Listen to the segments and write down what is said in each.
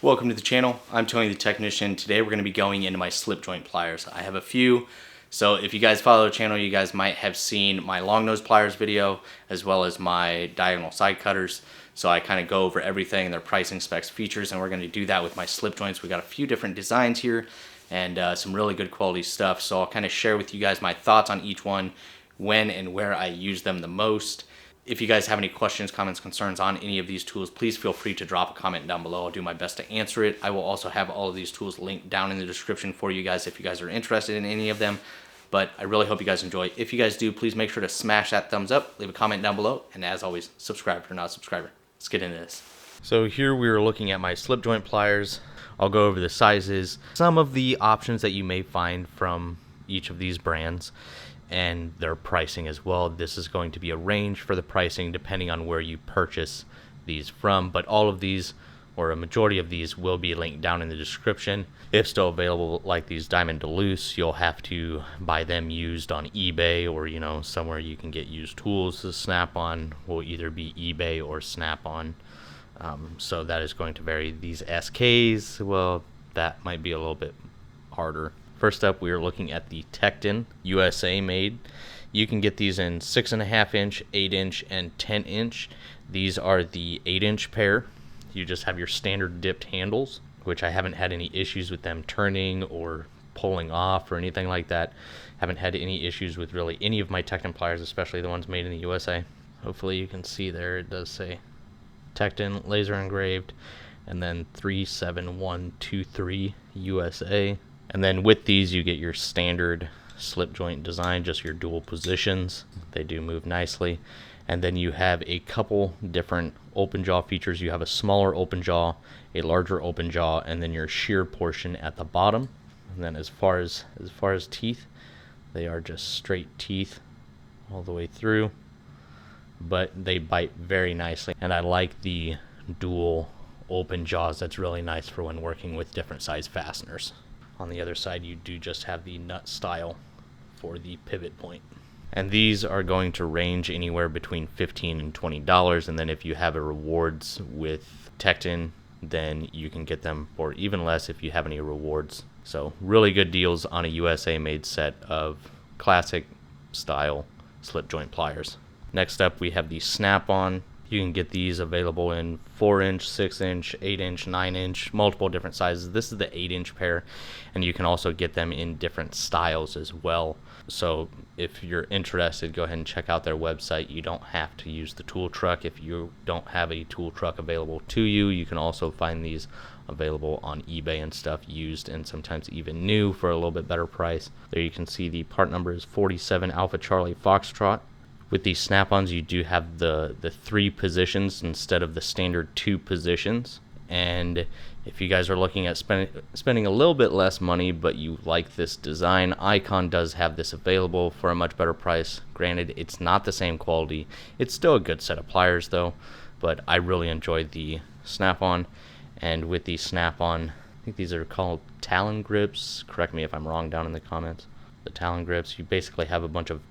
Welcome to the channel. I'm Tony the Technician. Today we're going to be going into my slip joint pliers. I have a few, so if you guys follow the channel, you guys might have seen my long nose pliers video as well as my diagonal side cutters. So I kind of go over everything, their pricing, specs, features, and we're going to do that with my slip joints. We got a few different designs here and some really good quality stuff. So I'll kind of share with you guys my thoughts on each one, when and where I use them the most. If you guys have any questions, comments, concerns on any of these tools, please feel free to drop a comment down below. I'll do my best to answer it. I will also have all of these tools linked down in the description for you guys if you guys are interested in any of them. But I really hope you guys enjoy. If you guys do, please make sure to smash that thumbs up, leave a comment down below, and as always, subscribe if you're not a subscriber. Let's get into this. So here we are looking at my slip joint pliers. I'll go over the sizes, some of the options that you may find from each of these brands, and their pricing as well. This is going to be a range for the pricing depending on where you purchase these from, but all of these, or a majority of these, will be linked down in the description. If still available, like these Diamond Duluth, you'll have to buy them used on eBay, or somewhere you can get used tools. The Snap-on will either be eBay or Snap-on, so that is going to vary. These SKs, well, that might be a little bit harder. First up, we are looking at the Tekton USA made. You can get these in 6.5 inch, 8 inch, and 10 inch. These are the 8 inch pair. You just have your standard dipped handles, which I haven't had any issues with them turning or pulling off or anything like that. Haven't had any issues with really any of my Tekton pliers, especially the ones made in the USA. Hopefully you can see there, it does say Tekton laser engraved, and then 37123 USA. And then with these, you get your standard slip joint design, just your dual positions. They do move nicely. And then you have a couple different open jaw features. You have a smaller open jaw, a larger open jaw, and then your shear portion at the bottom. And then as far as teeth, they are just straight teeth all the way through, but they bite very nicely. And I like the dual open jaws. That's really nice for when working with different size fasteners. On the other side, you do just have the nut style for the pivot point. And these are going to range anywhere between $15 and $20. And then if you have a rewards with Tekton, then you can get them for even less if you have any rewards. So really good deals on a USA made set of classic style slip joint pliers. Next up, we have the Snap-on. You can get these available in 4 inch, 6 inch, 8 inch, 9 inch, multiple different sizes. This is the 8 inch pair, and you can also get them in different styles as well. So if you're interested, go ahead and check out their website. You don't have to use the tool truck. If you don't have a tool truck available to you, you can also find these available on eBay and stuff, used and sometimes even new for a little bit better price. There you can see the part number is 47 Alpha Charlie Foxtrot. With these Snap-ons, you do have the 3 positions instead of the standard 2 positions. And if you guys are looking at spending a little bit less money, but you like this design, CONT does have this available for a much better price. Granted, it's not the same quality. It's still a good set of pliers though, but I really enjoyed the Snap-on. And with the Snap-on, I think these are called Talon grips. Correct me if I'm wrong down in the comments. The Talon grips, you basically have a bunch of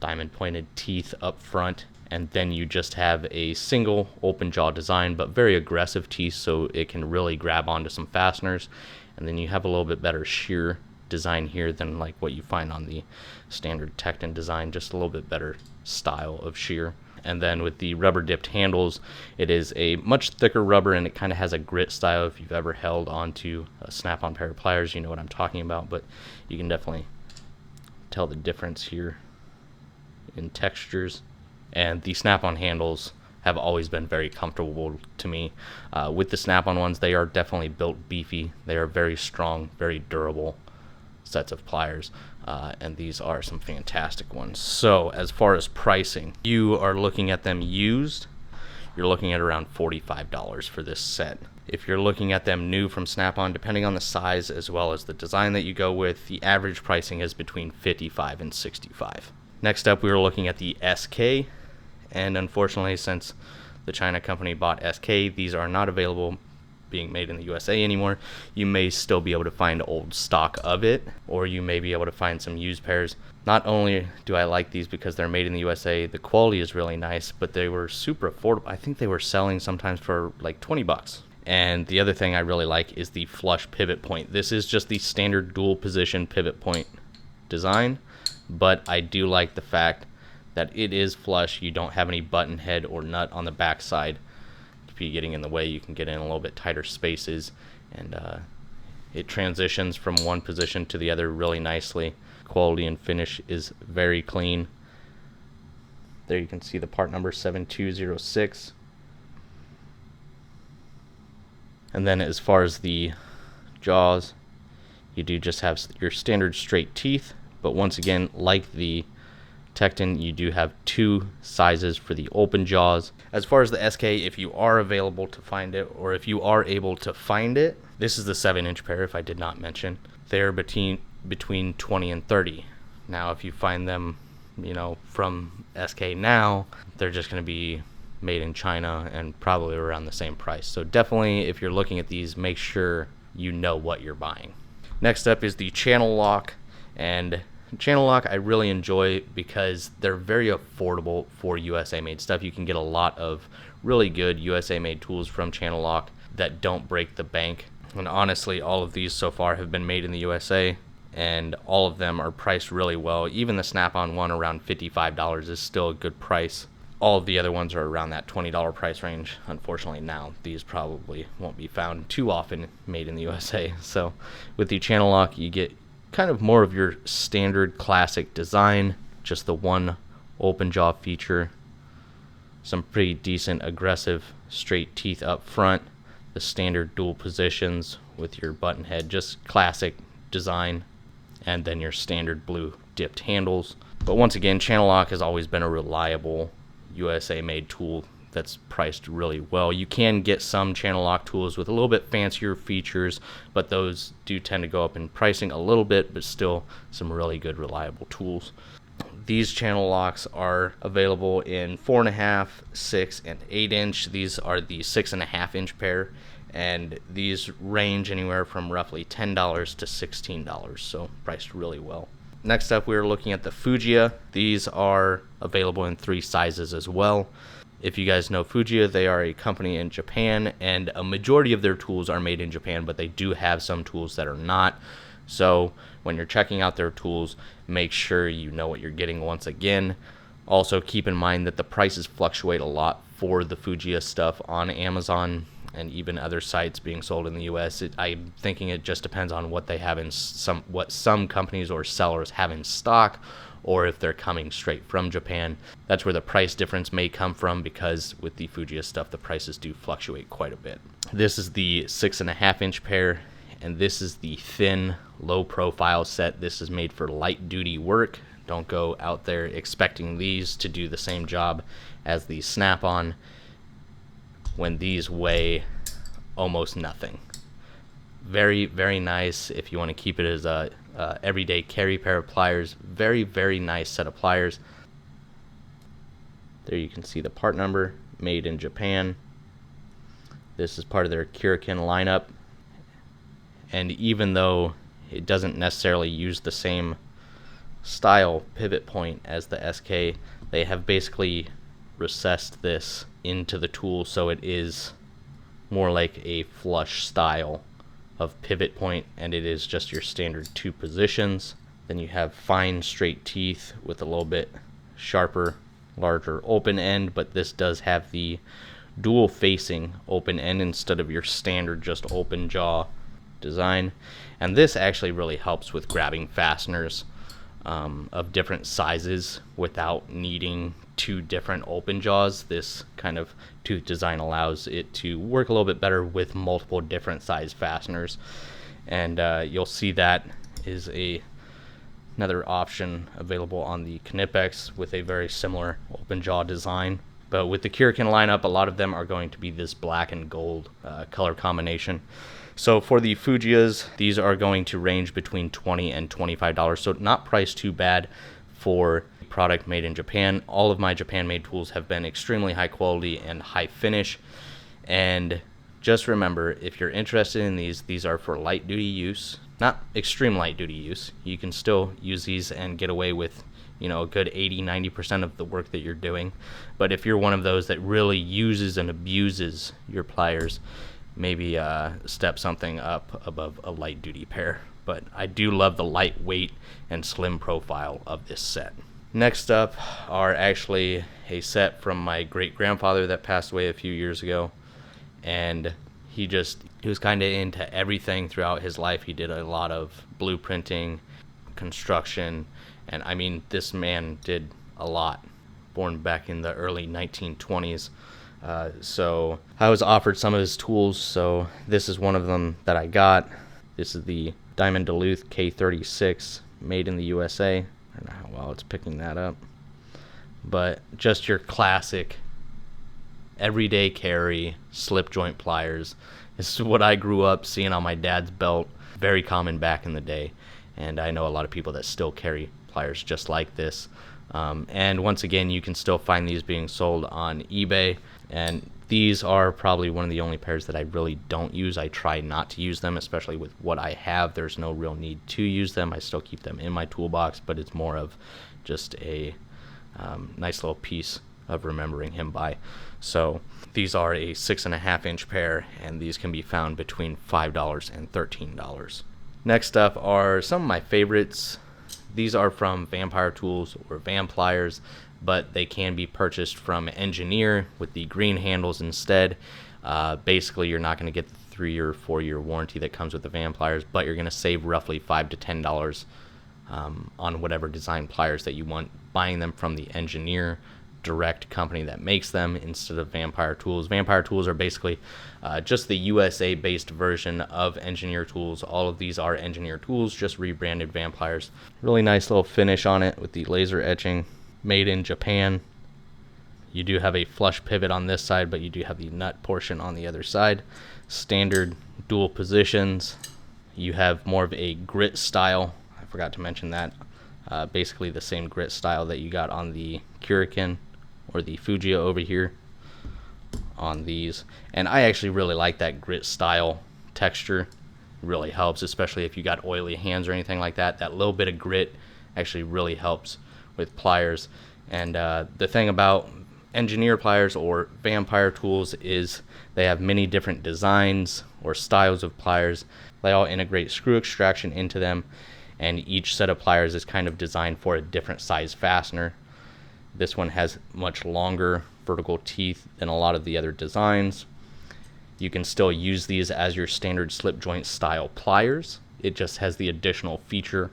diamond pointed teeth up front, and then you just have a single open jaw design, but very aggressive teeth, so it can really grab onto some fasteners. And then you have a little bit better shear design here than like what you find on the standard Tekton design, just a little bit better style of shear. And then with the rubber dipped handles, it is a much thicker rubber, and it kind of has a grit style. If you've ever held onto a Snap-on pair of pliers, you know what I'm talking about, but you can definitely tell the difference here in textures. And the Snap-on handles have always been very comfortable to me. With the Snap-on ones, they are definitely built beefy. They are very strong, very durable sets of pliers, and these are some fantastic ones. So as far as pricing, you are looking at them used, you're looking at around $45 for this set. If you're looking at them new from Snap-on, depending on the size as well as the design that you go with, the average pricing is between $55 and $65. Next up, we were looking at the SK, and unfortunately, since the China company bought SK, these are not available being made in the USA anymore. You may still be able to find old stock of it, or you may be able to find some used pairs. Not only do I like these because they're made in the USA, the quality is really nice, but they were super affordable. I think they were selling sometimes for like 20 bucks. And the other thing I really like is the flush pivot point. This is just the standard dual position pivot point design, but I do like the fact that it is flush. You don't have any button head or nut on the back side to be getting in the way. You can get in a little bit tighter spaces, and it transitions from one position to the other really nicely. Quality and finish is very clean. There you can see the part number 7206. And then as far as the jaws, you do just have your standard straight teeth, but once again, like the Tekton, you do have two sizes for the open jaws. As far as the SK, if you are available to find it, or if you are able to find it, this is the 7-inch pair, if I did not mention. They're between 20 and 30. Now, if you find them, you know, from SK now, they're just going to be made in China and probably around the same price. So definitely, if you're looking at these, make sure you know what you're buying. Next up is the Channellock, and Channellock I really enjoy because they're very affordable for USA made stuff. You can get a lot of really good USA made tools from Channellock that don't break the bank. And honestly, all of these so far have been made in the USA, and all of them are priced really well. Even the Snap-on one around $55 is still a good price. All of the other ones are around that $20 price range. Unfortunately, now these probably won't be found too often made in the USA. So with the Channellock, you get kind of more of your standard classic design, just the one open jaw feature, some pretty decent aggressive straight teeth up front, the standard dual positions with your button head, just classic design, and then your standard blue dipped handles. But once again, Channellock has always been a reliable USA made tool that's priced really well. You can get some Channellock tools with a little bit fancier features, but those do tend to go up in pricing a little bit, but still some really good reliable tools. These Channellocks are available in 4.5, 6, and 8-inch. These are the 6.5-inch pair, and these range anywhere from roughly $10 to $16, so priced really well. Next up, we are looking at the Fujiya. These are available in 3 sizes as well. If you guys know Fujiya, they are a company in Japan, and a majority of their tools are made in Japan, but they do have some tools that are not. So when you're checking out their tools, make sure you know what you're getting once again. Also, keep in mind that the prices fluctuate a lot for the Fujiya stuff on Amazon and even other sites being sold in the US. I'm thinking it just depends on what they have in what some companies or sellers have in stock, or if they're coming straight from Japan. That's where the price difference may come from, because with the Fujiya stuff, the prices do fluctuate quite a bit. This is the 6.5-inch pair, and this is the thin, low profile set. This is made for light duty work. Don't go out there expecting these to do the same job as the Snap-on, when these weigh almost nothing. Very, very nice if you want to keep it as a everyday carry pair of pliers. Very, very nice set of pliers. There you can see the part number, made in Japan. This is part of their Kurakin lineup, and even though it doesn't necessarily use the same style pivot point as the SK, they have basically recessed this into the tool so it is more like a flush style of pivot point, and it is just your standard 2 positions. Then you have fine straight teeth with a little bit sharper, larger open end, but this does have the dual facing open end instead of your standard just open jaw design. And this actually really helps with grabbing fasteners of different sizes without needing 2 different open jaws. This kind of tooth design allows it to work a little bit better with multiple different size fasteners, and you'll see that is another option available on the Knipex with a very similar open jaw design. But with the Kurakin lineup, a lot of them are going to be this black and gold color combination. So for the Fujiyas, these are going to range between $20 and $25, so not priced too bad for product made in Japan. All of my Japan-made tools have been extremely high quality and high finish. And just remember, if you're interested in these are for light duty use, not extreme light duty use. You can still use these and get away with, you know, a good 80-90% of the work that you're doing. But if you're one of those that really uses and abuses your pliers, maybe step something up above a light duty pair. But I do love the lightweight and slim profile of this set. Next up are actually a set from my great grandfather that passed away a few years ago, and he was kind of into everything throughout his life. He did a lot of blueprinting, construction, and I mean, this man did a lot. Born back in the early 1920s. So I was offered some of his tools, so this is one of them that I got. This is the Diamond Duluth K36, made in the USA. I don't know how well it's picking that up. But just your classic everyday carry slip joint pliers. This is what I grew up seeing on my dad's belt. Very common back in the day. And I know a lot of people that still carry pliers just like this. And once again, you can still find these being sold on eBay. And these are probably one of the only pairs that I really don't use. I try not to use them, especially with what I have. There's no real need to use them. I still keep them in my toolbox, but it's more of just a nice little piece of remembering him by. So these are a 6.5-inch pair, and these can be found between $5 and $13. Next up are some of my favorites. These are from Vampire Tools or Van Pliers, but they can be purchased from Engineer with the green handles instead. Basically, you're not going to get the 3 or 4 year warranty that comes with the Van Pliers, but you're going to save roughly $5 to $10 on whatever design pliers that you want, buying them from the Engineer direct company that makes them instead of Vampire Tools. Vampire Tools are basically just the USA based version of Engineer Tools. All of these are Engineer Tools, just rebranded Van Pliers. Really nice little finish on it with the laser etching, made in Japan. You do have a flush pivot on this side, but you do have the nut portion on the other side. Standard dual positions. You have more of a grit style. I forgot to mention that. Basically the same grit style that you got on the Kurikan or the Fujiya over here on these. And I actually really like that grit style texture. It really helps, especially if you got oily hands or anything like that. That little bit of grit actually really helps with pliers. And the thing about Engineer pliers or Vampire Tools is they have many different designs or styles of pliers. They all integrate screw extraction into them, and each set of pliers is kind of designed for a different size fastener. This one has much longer vertical teeth than a lot of the other designs. You can still use these as your standard slip joint style pliers. It just has the additional feature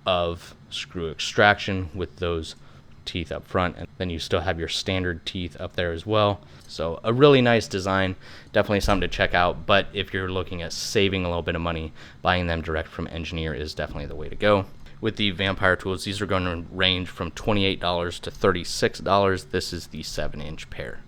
of screw extraction with those teeth up front, and then you still have your standard teeth up there as well. So a really nice design, definitely something to check out. But if you're looking at saving a little bit of money, buying them direct from Engineer is definitely the way to go. With the Vampire Tools, these are going to range from $28 to $36. This is the 7-inch pair.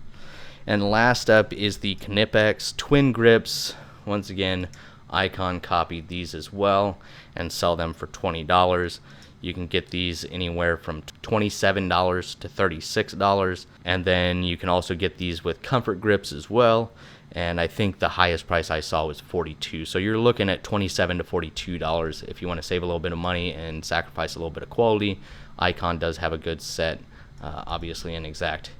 And last up is the Knipex twin grips. Once again, Icon copied these as well and sell them for $20. You can get these anywhere from $27 to $36. And then you can also get these with comfort grips as well. And I think the highest price I saw was $42. So you're looking at $27 to $42 if you want to save a little bit of money and sacrifice a little bit of quality. Icon does have a good set, obviously an exact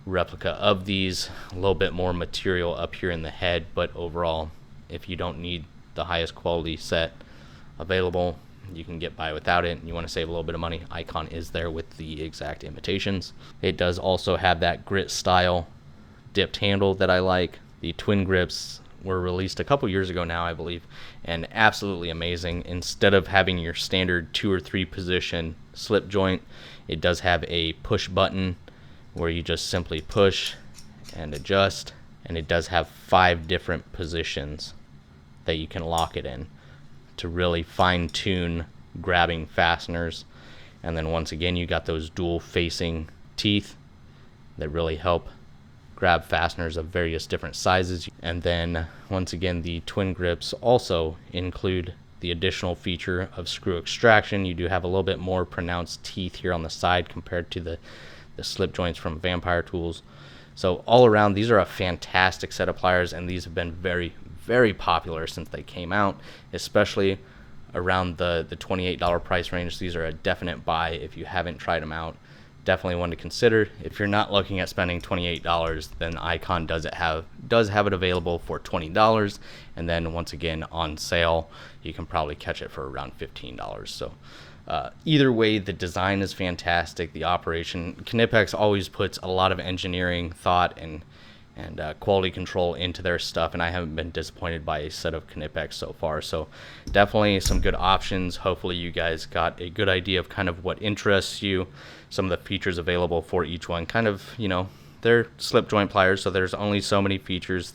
replica of these. A little bit more material up here in the head, but overall, if you don't need the highest quality set available, you can get by without it, and you want to save a little bit of money, Icon is there with the exact imitations. It does also have that grit style dipped handle that I like. The twin grips were released a couple years ago now, I believe, and absolutely amazing. Instead of having your standard 2 or 3 position slip joint, it does have a push button where you just simply push and adjust, and it does have 5 different positions that you can lock it in to really fine-tune grabbing fasteners. And then once again, you got those dual facing teeth that really help grab fasteners of various different sizes. And then once again, the twin grips also include the additional feature of screw extraction. You do have a little bit more pronounced teeth here on the side compared to the slip joints from Vampire Tools. So all around, these are a fantastic set of pliers, and these have been very, very popular since they came out, especially around the $28 price range. These are a definite buy if you haven't tried them out. definitely one to consider. If you're not looking at spending $28, then Icon does have it available for $20, and then once again on sale you can probably catch it for around $15. So either way, the design is fantastic. The operation, Knipex always puts a lot of engineering thought and quality control into their stuff, and I haven't been disappointed by a set of Knipex so far. So definitely some good options. Hopefully you guys got a good idea of kind of what interests you, some of the features available for each one. Kind of, you know, they're slip joint pliers, so there's only so many features.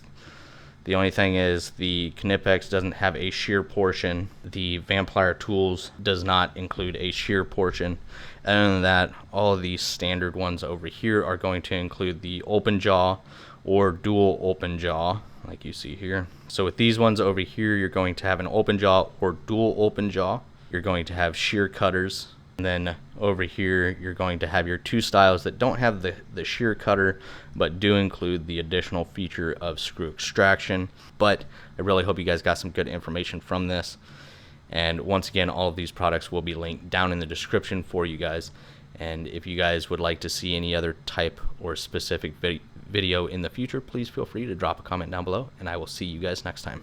The only thing is the Knipex doesn't have a shear portion. The Vampire Tools does not include a shear portion. Other than that, all of these standard ones over here are going to include the open jaw or dual open jaw, like you see here. So with these ones over here, you're going to have an open jaw or dual open jaw. You're going to have shear cutters. And then over here, you're going to have your two styles that don't have the shear cutter, but do include the additional feature of screw extraction. But I really hope you guys got some good information from this. And once again, all of these products will be linked down in the description for you guys. And if you guys would like to see any other type or specific video in the future, please feel free to drop a comment down below, and I will see you guys next time.